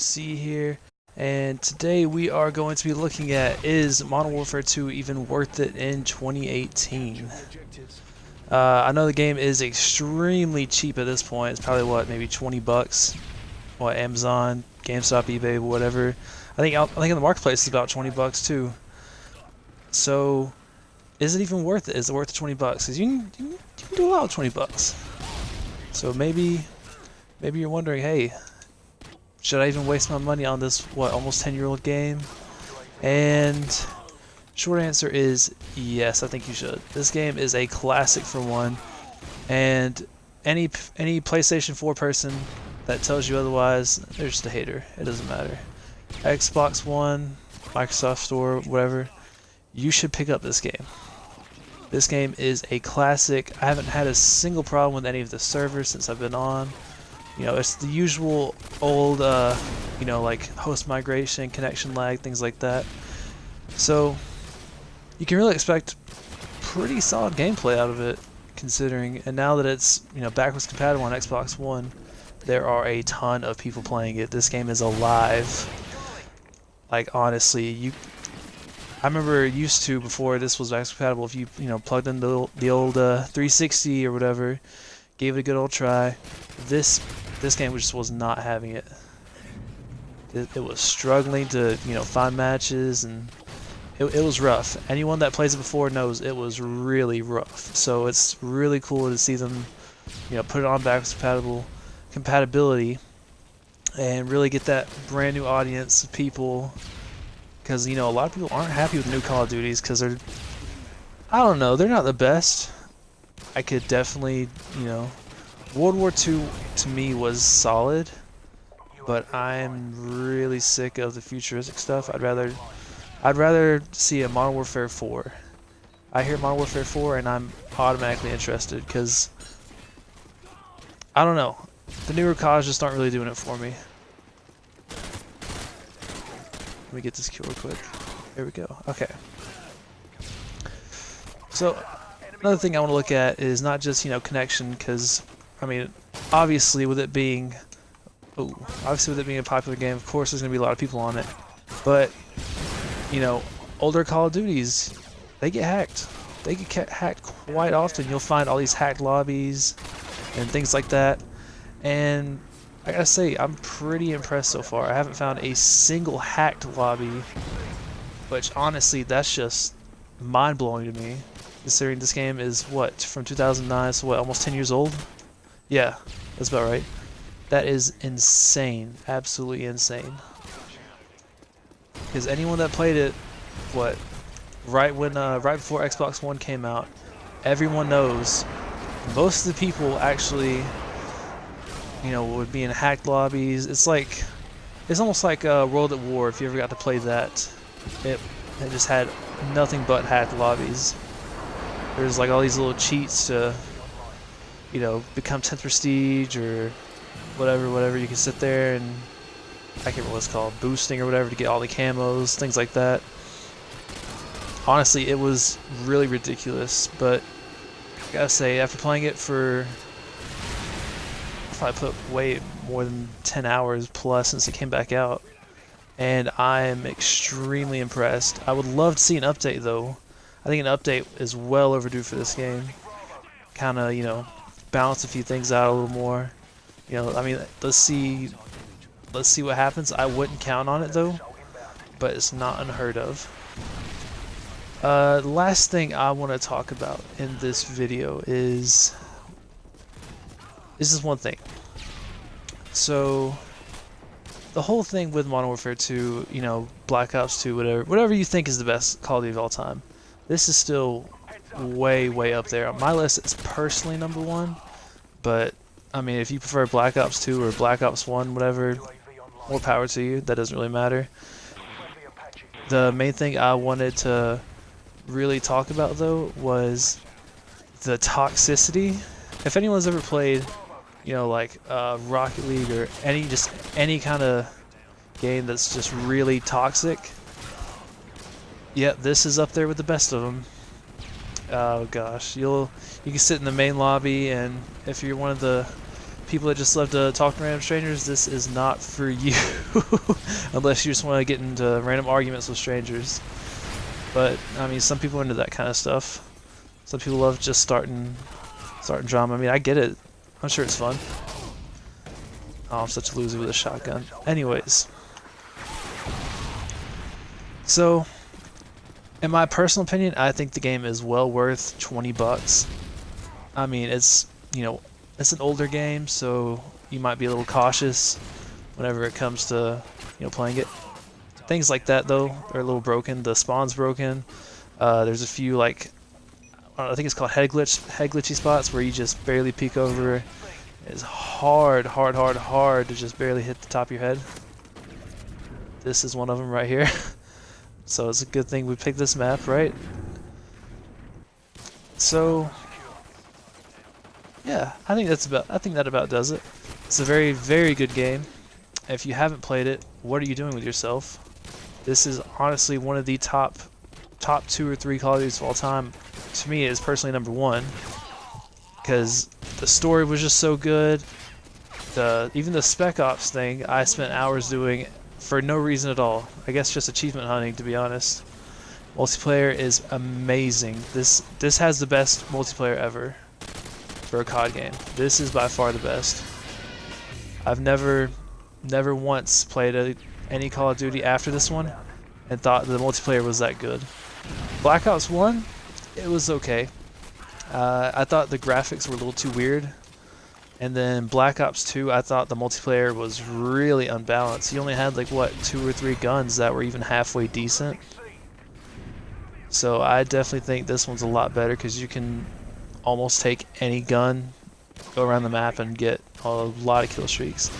MW2 here, and today we are going to be looking at, is Modern Warfare 2 even worth it in 2018? I know the game is extremely cheap at this point. It's probably what, maybe 20 bucks. What, Amazon, GameStop, eBay, whatever. I think in the marketplace it's about 20 bucks too. So, is it even worth it? Is it worth the 20 bucks? Because you can do a lot with 20 bucks. So maybe you're wondering, hey, should I even waste my money on this, what, almost 10-year-old game? And short answer is yes, I think you should. This game is a classic for one, and any PlayStation 4 person that tells you otherwise, they're just a hater. It doesn't matter. Xbox One, Microsoft Store, whatever, you should pick up this game. This game is a classic. I haven't had a single problem with any of the servers since I've been on. You know, it's the usual old, you know, like host migration, connection lag, things like that. So, you can really expect pretty solid gameplay out of it, considering. And now that it's, you know, backwards compatible on Xbox One, there are a ton of people playing it. This game is alive. Like, honestly, I remember used to, before this was backwards compatible, if you know, plugged in the old 360 or whatever, gave it a good old try, this game just was not having it. It was struggling to, you know, find matches, and it was rough. Anyone that plays it before knows it was really rough. So it's really cool to see them, you know, put it on backwards compatibility and really get that brand new audience of people. Because, you know, a lot of people aren't happy with new Call of Duties because they're, I don't know, they're not the best. I could definitely, you know, World War II to me was solid, but I'm really sick of the futuristic stuff. I'd rather see a Modern Warfare 4. I hear Modern Warfare 4 and I'm automatically interested because, I don't know, the newer CODs just aren't really doing it for me. Let me get this kill real quick. There we go. Okay. So, another thing I want to look at is not just, you know, connection, because, I mean, obviously with it being a popular game, of course there's going to be a lot of people on it. But, you know, older Call of Duties, they get hacked. They get hacked quite often. You'll find all these hacked lobbies and things like that. And I gotta say, I'm pretty impressed so far. I haven't found a single hacked lobby, which honestly, that's just mind-blowing to me, considering this game is, what, from 2009, so what, almost 10 years old? Yeah, that's about right. That is insane, absolutely insane. Because anyone that played it, what, right before Xbox One came out, everyone knows most of the people actually, you know, would be in hacked lobbies. It's almost like World at War, if you ever got to play that. It just had nothing but hacked lobbies. There's like all these little cheats to, you know, become 10th prestige or whatever. You can sit there and, I can't remember what it's called, boosting or whatever, to get all the camos, things like that. Honestly, it was really ridiculous, but I gotta say, after playing it for, I put way more than 10 hours plus since it came back out, and I'm extremely impressed. I would love to see an update though. I think an update is well overdue for this game. Kind of, you know, balance a few things out a little more. You know, I mean, let's see what happens. I wouldn't count on it though, but it's not unheard of. The last thing I want to talk about in this video is this one thing. So, the whole thing with Modern Warfare 2, you know, Black Ops 2, whatever you think is the best Call of Duty of all time, this is still way up there. On my list, it's personally #1, but, I mean, if you prefer Black Ops 2 or Black Ops 1, whatever, more power to you. That doesn't really matter. The main thing I wanted to really talk about, though, was the toxicity. If anyone's ever played, you know, like Rocket League or any kind of game that's just really toxic, yeah, this is up there with the best of them. Oh gosh, you can sit in the main lobby, and if you're one of the people that just love to talk to random strangers, this is not for you. Unless you just want to get into random arguments with strangers. But, I mean, some people are into that kind of stuff. Some people love just starting drama. I mean, I get it. I'm sure it's fun. Oh, I'm such a loser with a shotgun. Anyways. So, in my personal opinion, I think the game is well worth 20 bucks. I mean, it's, you know, it's an older game, so you might be a little cautious whenever it comes to, you know, playing it. Things like that, though, are a little broken. The spawn's broken. There's a few, like, I think it's called head glitchy spots where you just barely peek over. It's hard to just barely hit the top of your head. This is one of them right here. So it's a good thing we picked this map, right? So yeah, I think that about does it. It's a very, very good game. If you haven't played it, what are you doing with yourself? This is honestly one of the top 2 or 3 Call of Duties of all time. To me, it is personally number 1 because the story was just so good. Even the Spec Ops thing, I spent hours doing for no reason at all. I guess just achievement hunting, to be honest. Multiplayer is amazing. This has the best multiplayer ever for a COD game. This is by far the best. I've never once played any Call of Duty after this one and thought the multiplayer was that good. Black Ops 1, it was okay. I thought the graphics were a little too weird. And then Black Ops 2, I thought the multiplayer was really unbalanced. You only had like, what, 2 or 3 guns that were even halfway decent. So I definitely think this one's a lot better because you can almost take any gun, go around the map and get a lot of kill streaks.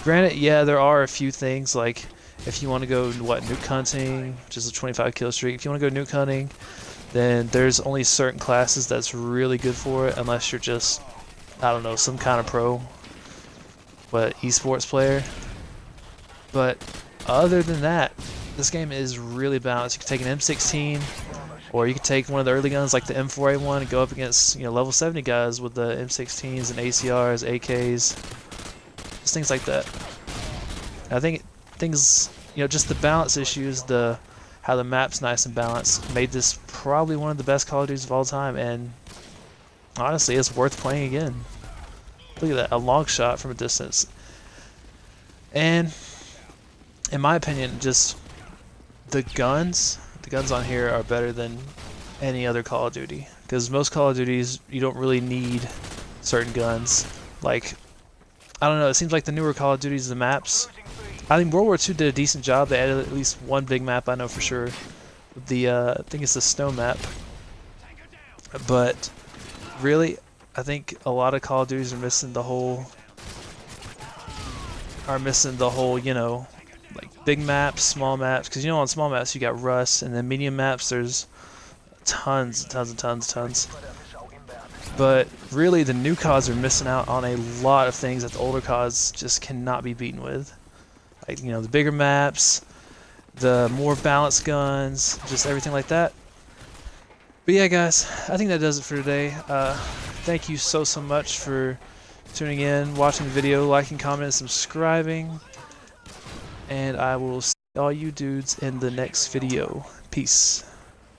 Granted, yeah, there are a few things like if you want to go, what, nuke hunting, which is a 25 kill streak. If you want to go nuke hunting, then there's only certain classes that's really good for it unless you're just, I don't know, some kind of pro, but esports player. But other than that, this game is really balanced. You can take an M16, or you can take one of the early guns like the M4A1 and go up against, you know, level 70 guys with the M16s and ACRs, AKs, just things like that. I think things, you know, just the balance issues, how the map's nice and balanced, made this probably one of the best Call of Duties of all time, and honestly, it's worth playing again. Look at that, a long shot from a distance. And in my opinion, just the guns on here are better than any other Call of Duty. Because most Call of Duties, you don't really need certain guns. Like, I don't know, it seems like the newer Call of Duties, the maps, I think World War II did a decent job. They added at least one big map, I know for sure. I think it's the snow map. But really, I think a lot of Call of Duties are missing the whole, you know, like big maps, small maps. Because, you know, on small maps you got Rust, and then medium maps there's tons. But really, the new CODs are missing out on a lot of things that the older CODs just cannot be beaten with. Like, you know, the bigger maps, the more balanced guns, just everything like that. But yeah, guys, I think that does it for today. Thank you so much for tuning in, watching the video, liking, commenting, subscribing. And I will see all you dudes in the next video. Peace.